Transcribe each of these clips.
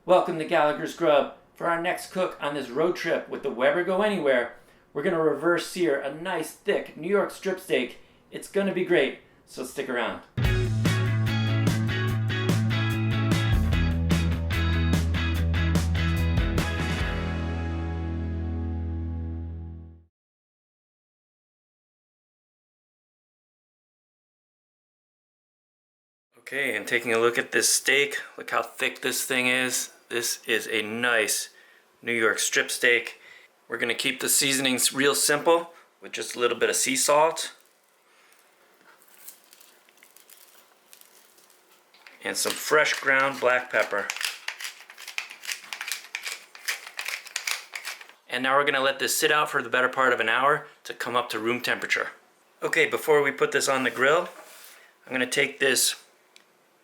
Welcome to Gallagher's Grub. For our next cook on this road trip with the Weber Go Anywhere, we're going to reverse sear a nice thick New York strip steak. It's going to be great, so stick around. Okay, and taking a look at this steak, look how thick this thing is. This is a nice New York strip steak. We're gonna keep the seasonings real simple with just a little bit of sea salt and some fresh ground black pepper. And now we're gonna let this sit out for the better part of an hour to come up to room temperature. Okay, before we put this on the grill, I'm gonna take this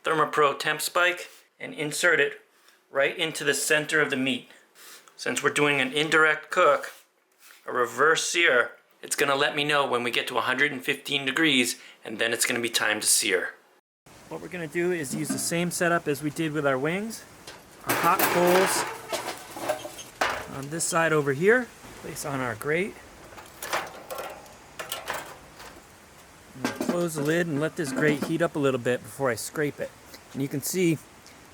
ThermoPro TempSpike and insert it right into the center of the meat. Since we're doing an indirect cook, a reverse sear, it's going to let me know when we get to 115 degrees, and then it's going to be time to sear. What we're going to do is use the same setup as we did with our wings. Our hot coals on this side over here, place on our grate. Close the lid and let this grate heat up a little bit before I scrape it. And you can see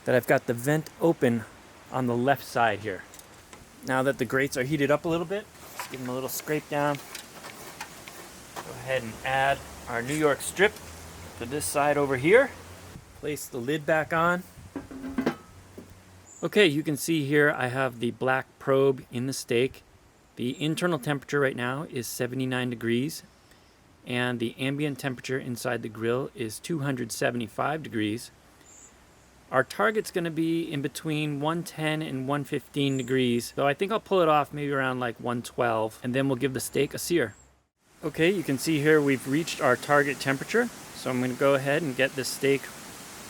that I've got the vent open on the left side here. Now that the grates are heated up a little bit, let's give them a little scrape down. Go ahead and add our New York strip to this side over here. Place the lid back on. Okay, you can see here I have the black probe in the steak. The internal temperature right now is 79 degrees. And the ambient temperature inside the grill is 275 degrees. Our target's going to be in between 110 and 115 degrees, so I think I'll pull it off maybe around like 112, and then we'll give the steak a sear. Okay, you can see here we've reached our target temperature, so I'm going to go ahead and get this steak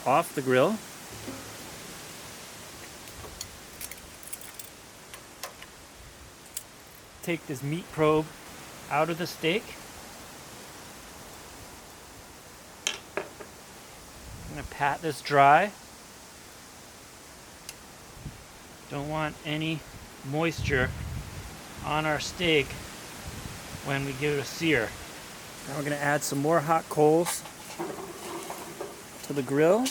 off the grill. Take this meat probe out of the steak. I'm going to pat this dry. Don't want any moisture on our steak when we give it a sear. Now we're going to add some more hot coals to the grill.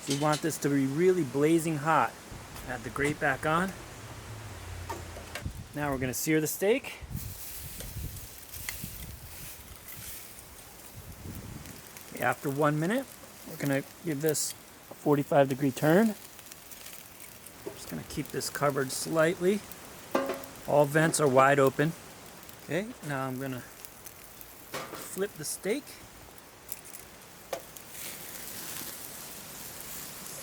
We want this to be really blazing hot. Add the grate back on. Now we're going to sear the steak. After 1 minute, we're going to give this a 45-degree turn. Just going to keep this covered slightly. All vents are wide open. Okay, now I'm going to flip the steak.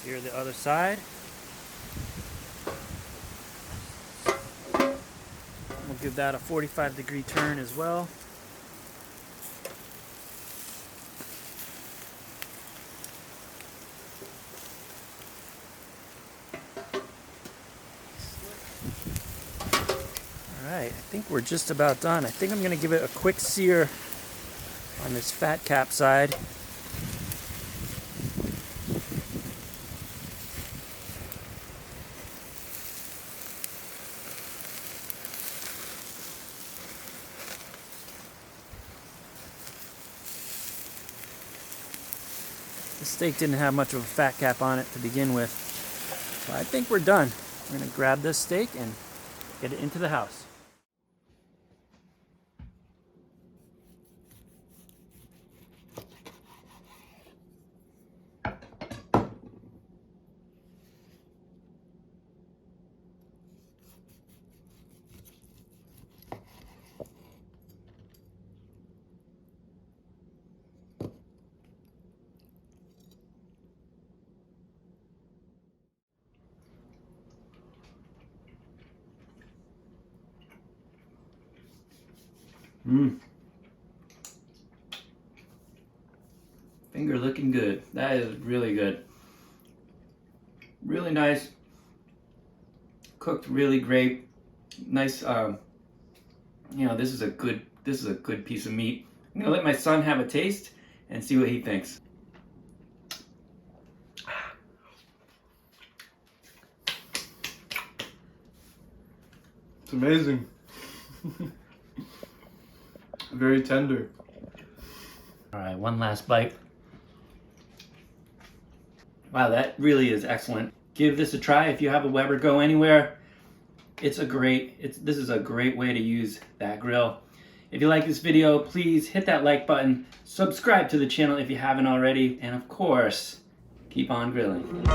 Sear the other side. We'll give that a 45-degree turn as well. Alright, I think we're just about done. I think I'm going to give it a quick sear on this fat cap side. The steak didn't have much of a fat cap on it to begin with. So I think we're done. We're going to grab this steak and get it into the house. Finger looking good. That is really good. Really nice. Cooked really great. Nice. You know, this is a good piece of meat. I'm gonna let my son have a taste and see what he thinks. It's amazing. Very tender. All right, one last bite. Wow, that really is excellent. Give this a try if you have a Weber Go Anywhere. This is a great way to use that grill. If you like this video, please hit that like button, subscribe to the channel if you haven't already, and of course, keep on grilling.